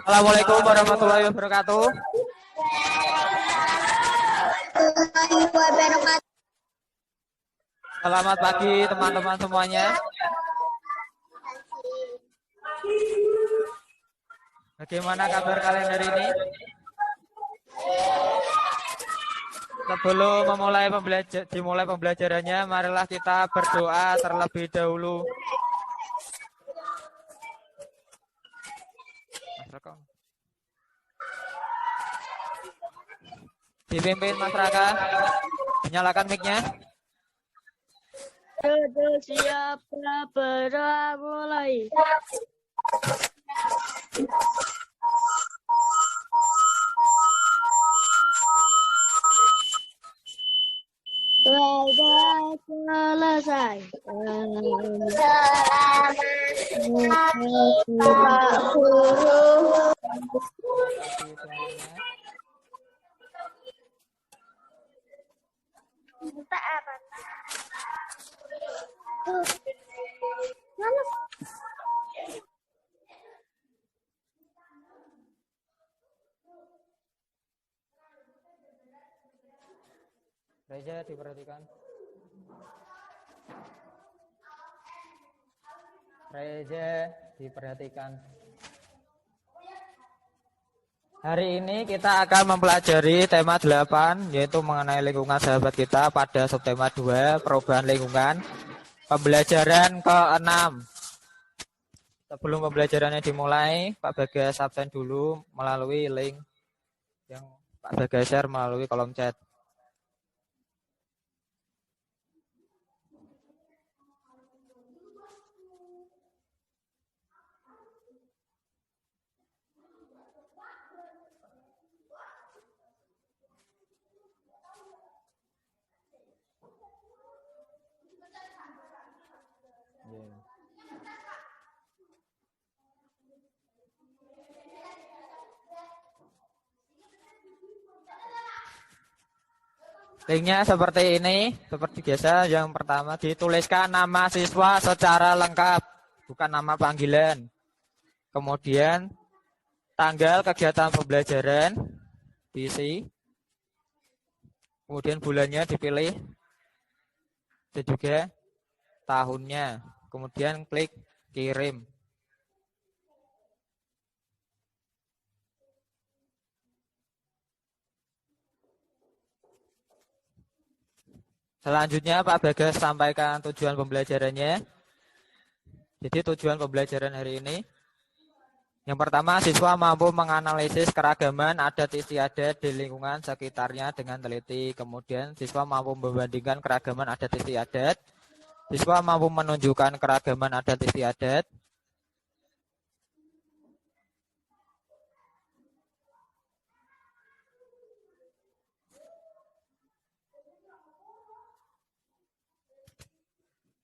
Assalamualaikum warahmatullahi wabarakatuh. Selamat pagi teman-teman semuanya. Bagaimana kabar kalian hari ini? Sebelum dimulai pembelajarannya, marilah kita berdoa terlebih dahulu. Dipimpin Mas Raka, dinyalakan mic-nya. Sudah siap berdoa mulai. Sudah selesai. Reza diperhatikan. Reza diperhatikan. Hari ini kita akan mempelajari tema 8, yaitu mengenai lingkungan sahabat kita pada subtema 2, perubahan lingkungan, pembelajaran ke-6. Sebelum pembelajarannya dimulai, Pak Bagas absen dulu melalui link yang Pak Bagas share melalui kolom chat. Linknya seperti ini, seperti biasa. Yang pertama dituliskan nama siswa secara lengkap, bukan nama panggilan. Kemudian tanggal kegiatan pembelajaran diisi. Kemudian bulannya dipilih. Dan juga tahunnya. Kemudian klik kirim. Selanjutnya Pak Bagas sampaikan tujuan pembelajarannya. Jadi tujuan pembelajaran hari ini, yang pertama, siswa mampu menganalisis keragaman adat istiadat di lingkungan sekitarnya dengan teliti. Kemudian siswa mampu membandingkan keragaman adat istiadat. Siswa mampu menunjukkan keragaman adat istiadat.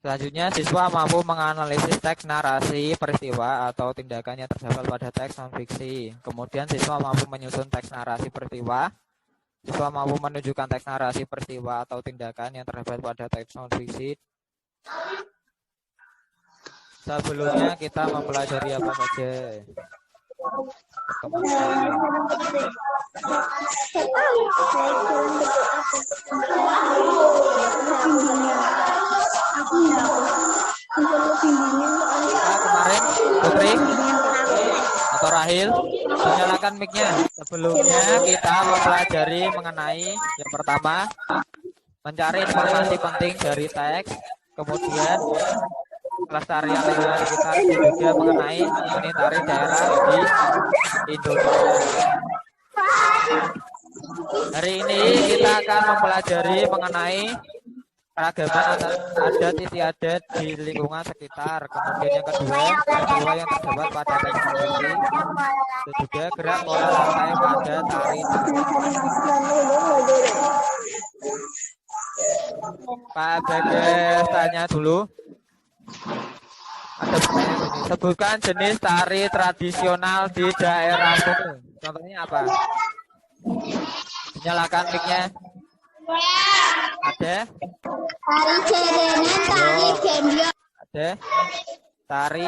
Selanjutnya, siswa mampu menganalisis teks narasi peristiwa atau tindakan yang terdapat pada teks non-fiksi. Kemudian, siswa mampu menyusun teks narasi peristiwa. Siswa mampu menunjukkan teks narasi peristiwa atau tindakan yang terdapat pada teks non-fiksi. Sebelumnya, kita mempelajari apa saja? Kemarin Putri atau Rahil, menyalakan mic-nya. Sebelumnya kita mempelajari mengenai yang pertama, mencari informasi penting dari teks. Kemudian pelestarian lingkungan sekitar, juga mengenai menitari daerah di Indonesia. Hari ini kita akan mempelajari mengenai keragaman adat istiadat di lingkungan sekitar. Kemudian yang kedua yang terdapat pada teks non-fiksi, dan juga gerak pola lantai pada tari. Pak Bagas tanya dulu. Ada pertanyaan ini. Sebutkan jenis tari tradisional di daerahmu. Contohnya apa? Nyalakan mic-nya. Ada? Tari cerenan, tari gendong. Ada? Tari?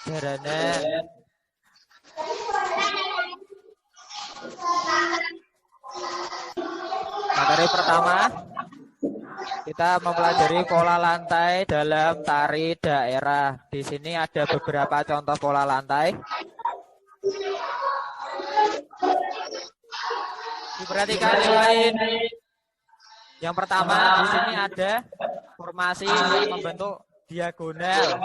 Jaranan. Materi pertama, kita mempelajari pola lantai dalam tari daerah. Di sini ada beberapa contoh pola lantai. Diperhatikan yang lain. Yang pertama, di sini ada formasi yang membentuk diagonal.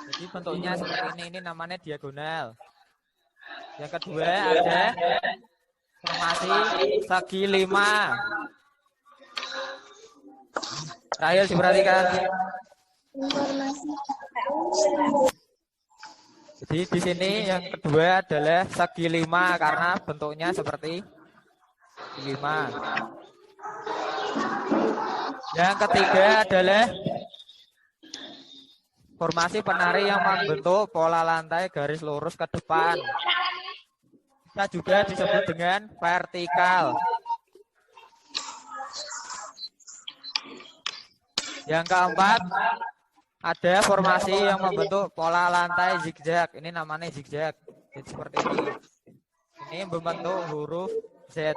Jadi bentuknya seperti ini namanya diagonal. Yang kedua ada formasi segi 5. Terakhir diperhatikan. Jadi di sini yang kedua adalah segi 5 karena bentuknya seperti 5. Yang ketiga adalah formasi penari yang membentuk pola lantai garis lurus ke depan. Bisa juga disebut dengan vertikal. Yang keempat, ada formasi yang membentuk pola lantai zigzag. Ini namanya zigzag. Jadi seperti ini. Ini membentuk huruf Z.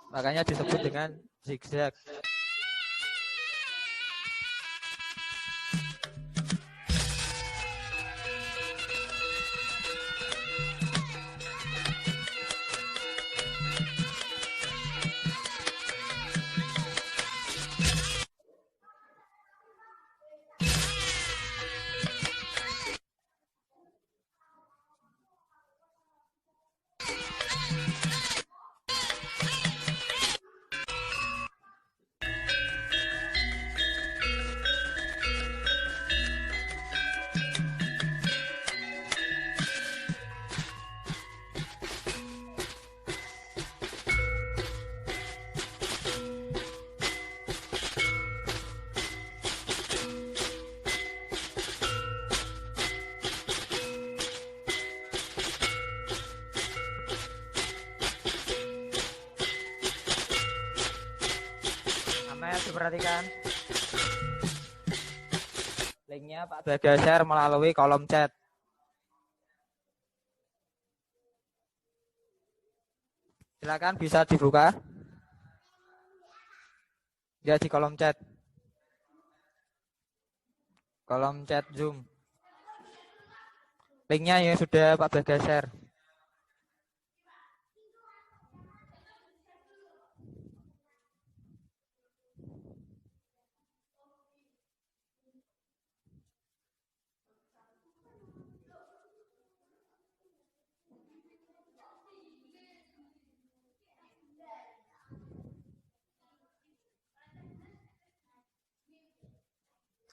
Makanya disebut dengan zigzag. Perhatikan linknya Pak Baga share melalui kolom chat. Silakan bisa dibuka ya di kolom chat Zoom. Linknya ya sudah Pak Baga share.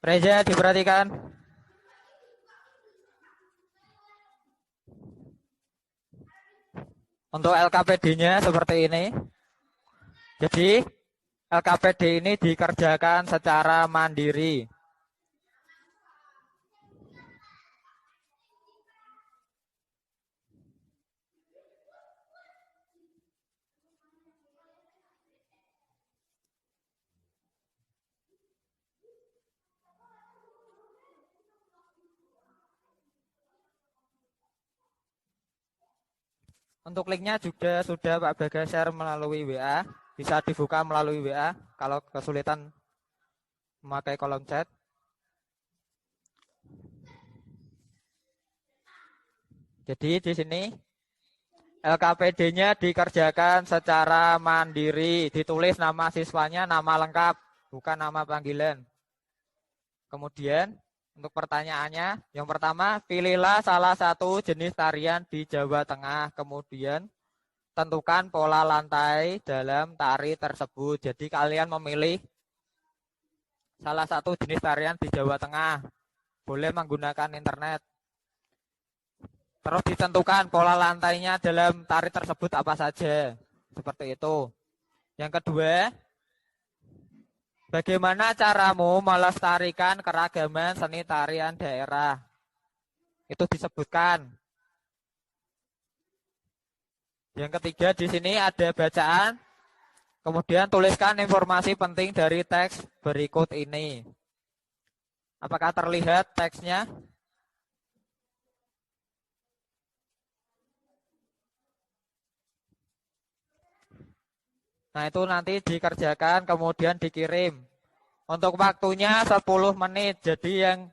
Reza diperhatikan. Untuk LKPD-nya seperti ini. Jadi LKPD ini dikerjakan secara mandiri. Untuk linknya juga sudah Pak Baga share melalui WA. Bisa dibuka melalui WA kalau kesulitan memakai kolom chat. Jadi di sini LKPD-nya dikerjakan secara mandiri. Ditulis nama siswanya, nama lengkap, bukan nama panggilan. Kemudian untuk pertanyaannya, yang pertama, pilihlah salah satu jenis tarian di Jawa Tengah. Kemudian, tentukan pola lantai dalam tari tersebut. Jadi, kalian memilih salah satu jenis tarian di Jawa Tengah. Boleh menggunakan internet. Terus ditentukan pola lantainya dalam tari tersebut apa saja. Seperti itu. Yang kedua, bagaimana caramu melestarikan keragaman seni tarian daerah? Itu disebutkan. Yang ketiga di sini ada bacaan. Kemudian tuliskan informasi penting dari teks berikut ini. Apakah terlihat teksnya? Nah, itu nanti dikerjakan kemudian dikirim. Untuk waktunya 10 menit. Jadi yang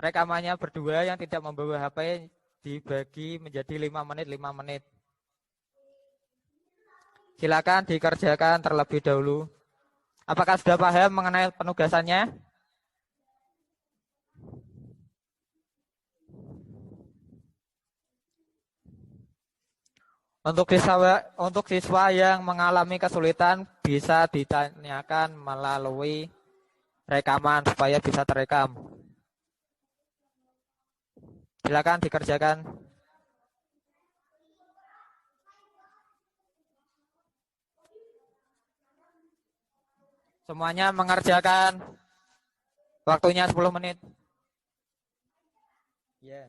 rekamannya berdua yang tidak membawa HP dibagi menjadi 5 menit, 5 menit. Silakan dikerjakan terlebih dahulu. Apakah sudah paham mengenai penugasannya? Untuk siswa yang mengalami kesulitan bisa ditanyakan melalui rekaman supaya bisa terekam. Silakan dikerjakan. Semuanya mengerjakan. Waktunya 10 menit. Ya. Yeah.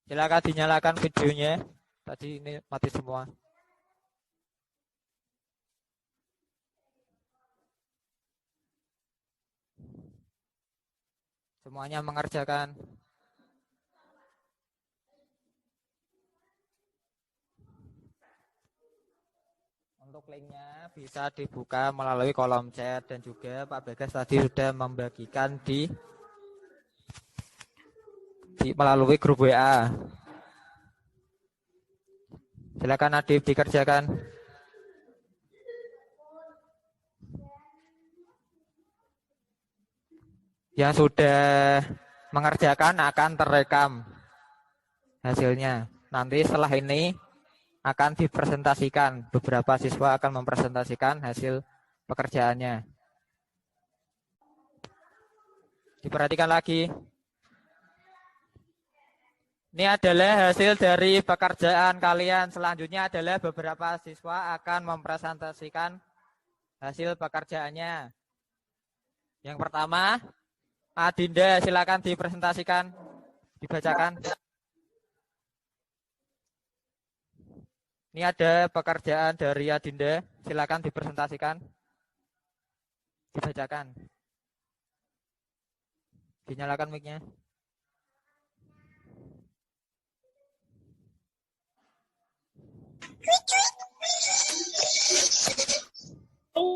Silakan dinyalakan videonya. Tadi ini mati semua. Semuanya mengerjakan. Untuk linknya bisa dibuka melalui kolom chat dan juga Pak Bagas tadi sudah membagikan di melalui grup WA. Silakan Adib dikerjakan. Yang sudah mengerjakan akan terekam hasilnya. Nanti setelah ini akan dipresentasikan. Beberapa siswa akan mempresentasikan hasil pekerjaannya. Diperhatikan lagi. Ini adalah hasil dari pekerjaan kalian. Selanjutnya adalah beberapa siswa akan mempresentasikan hasil pekerjaannya. Yang pertama, Adinda, silakan dipresentasikan, dibacakan. Ini ada pekerjaan dari Adinda, silakan dipresentasikan, dibacakan. Dinyalakan mic-nya.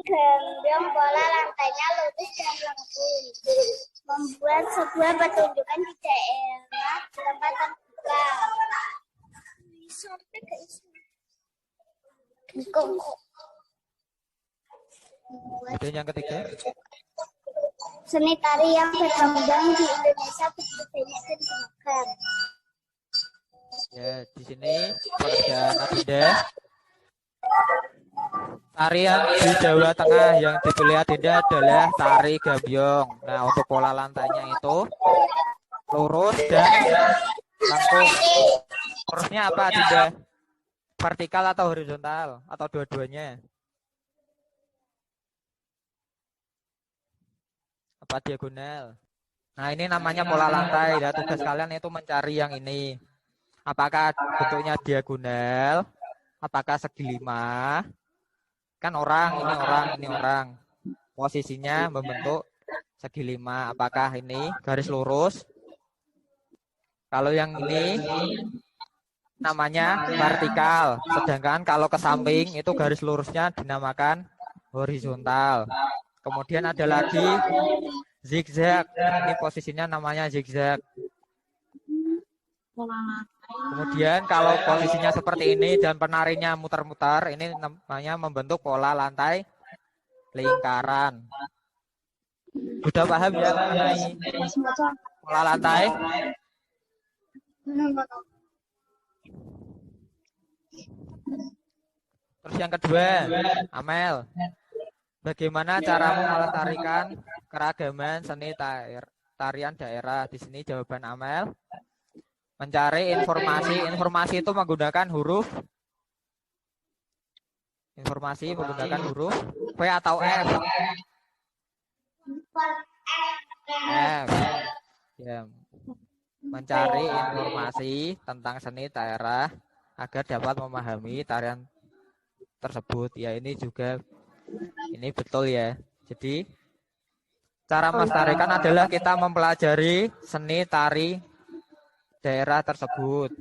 Gembyong pola lantainya lurus dan lengkung. Membuat sebuah pertunjukan di daerah tempat terbuka. Kemudian yang ketiga. Seni tari yang berkembang di Indonesia begitu banyak dan beragam. Ya, di sini pekerjaan Adinda. Tarian di Jawa Tengah yang dipilih Adinda adalah tari gambyong. Nah, untuk pola lantainya itu lurus dan lengkung. Lurusnya apa Adinda? Vertikal atau horizontal? Atau dua-duanya? Apa diagonal? Nah, ini namanya pola lantai. Ya, tugas kalian itu mencari yang ini. Apakah bentuknya diagonal? Apakah segi 5? Kan orang, ini orang. Posisinya membentuk segi 5. Apakah ini garis lurus? Kalau yang ini namanya vertikal. Sedangkan kalau ke samping itu garis lurusnya dinamakan horizontal. Kemudian ada lagi zigzag. Ini posisinya namanya zigzag. Kemudian kalau posisinya seperti ini dan penarinya muter-muter, ini namanya membentuk pola lantai lingkaran. Sudah paham ya mengenai pola lantai? Terus yang kedua, Amel, bagaimana caramu melestarikan keragaman seni tarian daerah? Di sini jawaban Amel. Mencari informasi. Informasi itu menggunakan huruf. Informasi menggunakan huruf V atau F. F. Ya. Mencari informasi tentang seni daerah agar dapat memahami tarian tersebut. Ya, ini juga ini betul ya. Jadi cara melestarikan adalah kita mempelajari seni tari daerah tersebut.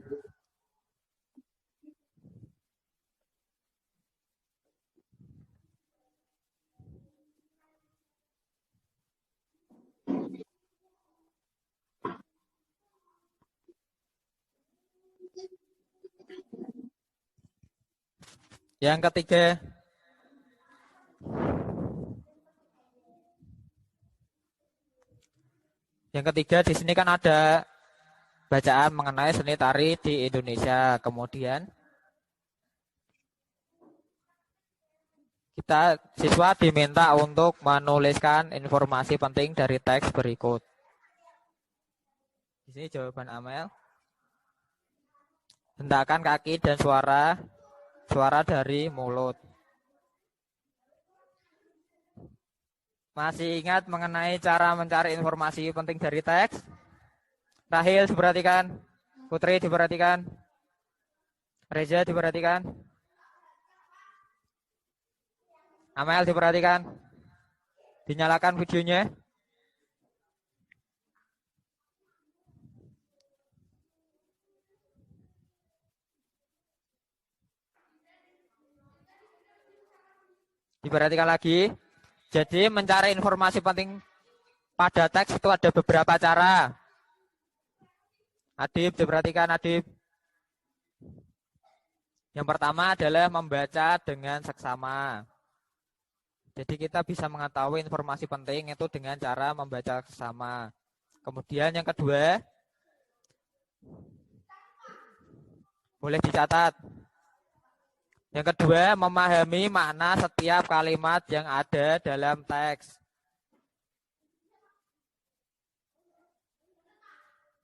Yang ketiga, di sini kan ada bacaan mengenai seni tari di Indonesia. Kemudian siswa diminta untuk menuliskan informasi penting dari teks berikut. Di sini jawaban Amel. Hentakan kaki dan suara dari mulut. Masih ingat mengenai cara mencari informasi penting dari teks? Rahil diperhatikan, Putri diperhatikan, Reza diperhatikan, Amel diperhatikan. Dinyalakan videonya. Diperhatikan lagi. Jadi mencari informasi penting pada teks itu ada beberapa cara. Adib diperhatikan, Adib. Yang pertama adalah membaca dengan seksama. Jadi kita bisa mengetahui informasi penting itu dengan cara membaca seksama. Kemudian yang kedua, boleh dicatat. Yang kedua, memahami makna setiap kalimat yang ada dalam teks.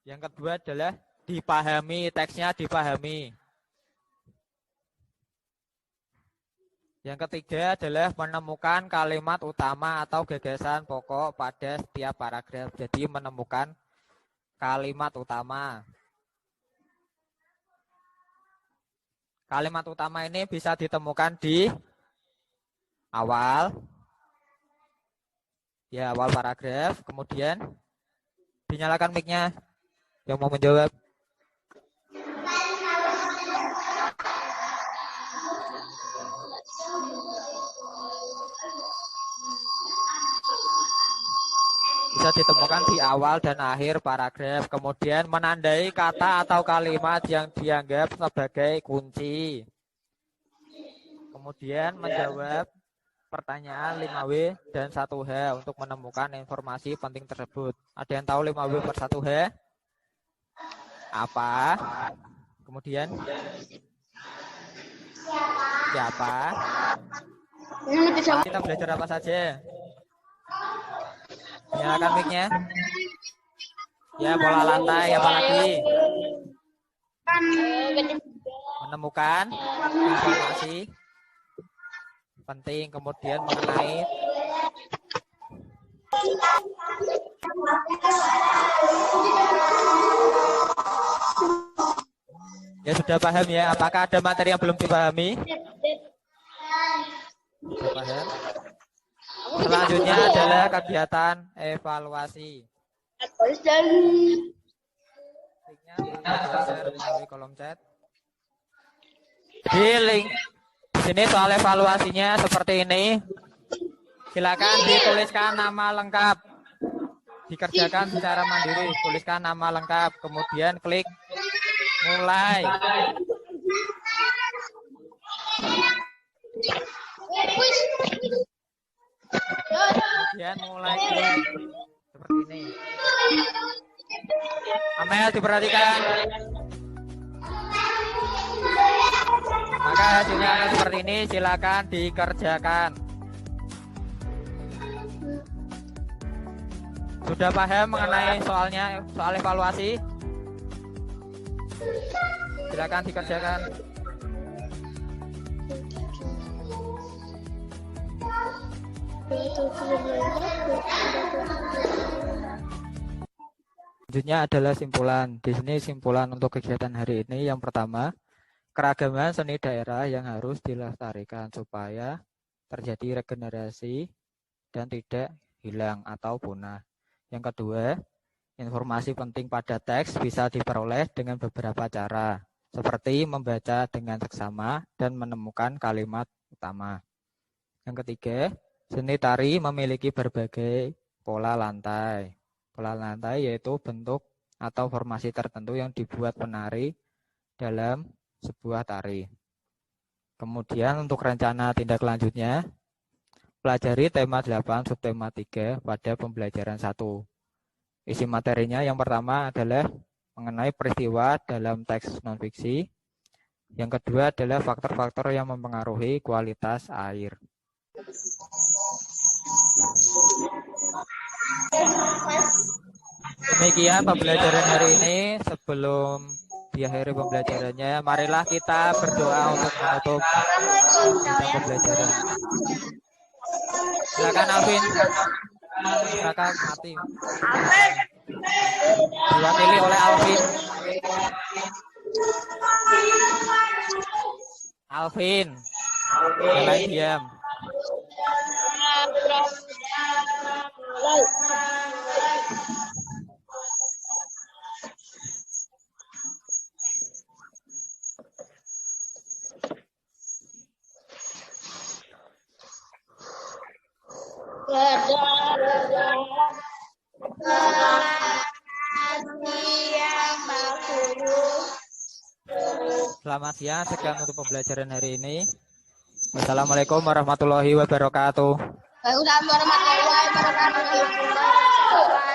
Yang kedua adalah dipahami, teksnya dipahami. Yang ketiga adalah menemukan kalimat utama atau gagasan pokok pada setiap paragraf. Jadi menemukan kalimat utama. Kalimat utama ini bisa ditemukan di awal paragraf. Kemudian dinyalakan mic-nya yang mau menjawab. Bisa ditemukan di awal dan akhir paragraf. Kemudian menandai kata atau kalimat yang dianggap sebagai kunci. Kemudian menjawab pertanyaan 5W dan 1H untuk menemukan informasi penting tersebut. Ada yang tahu 5W per 1H? Apa? Kemudian siapa? Kita belajar apa saja? Nyalakan mic-nya. Ya, bola lantai, apa lagi? Menemukan informasi penting, kemudian mengenai ya sudah paham ya. Apakah ada materi yang belum dipahami? Sudah paham? Selanjutnya adalah kegiatan evaluasi. Linknya melalui kolom chat. Di link sini soal evaluasinya seperti ini. Silakan dituliskan nama lengkap. Dikerjakan secara mandiri. Tuliskan nama lengkap. Kemudian klik mulai. Kemudian mulai seperti ini. Amel diperhatikan. Maka hasilnya seperti ini, silakan dikerjakan. Sudah paham mengenai soal evaluasi? Silakan dikerjakan. Selanjutnya adalah simpulan. Di sini simpulan untuk kegiatan hari ini yang pertama, keragaman seni daerah yang harus dilestarikan supaya terjadi regenerasi dan tidak hilang atau punah. Yang kedua, informasi penting pada teks bisa diperoleh dengan beberapa cara, seperti membaca dengan seksama dan menemukan kalimat utama. Yang ketiga, seni tari memiliki berbagai pola lantai. Pola lantai yaitu bentuk atau formasi tertentu yang dibuat penari dalam sebuah tari. Kemudian untuk rencana tindak lanjutnya, pelajari tema 8 subtema 3 pada pembelajaran 1. Isi materinya yang pertama adalah mengenai peristiwa dalam teks non-fiksi. Yang kedua adalah faktor-faktor yang mempengaruhi kualitas air. Demikian pembelajaran hari ini. Sebelum diakhiri pembelajarannya, marilah kita berdoa untuk menutup pembelajaran. Silakan Alvin. Silakan mati. Diwakili oleh Alvin. Alvin. Mulai diam. Selamat siang, sekian untuk pembelajaran hari ini. Wassalamualaikum warahmatullahi wabarakatuh. Waalaikumsalam warahmatullahi wabarakatuh.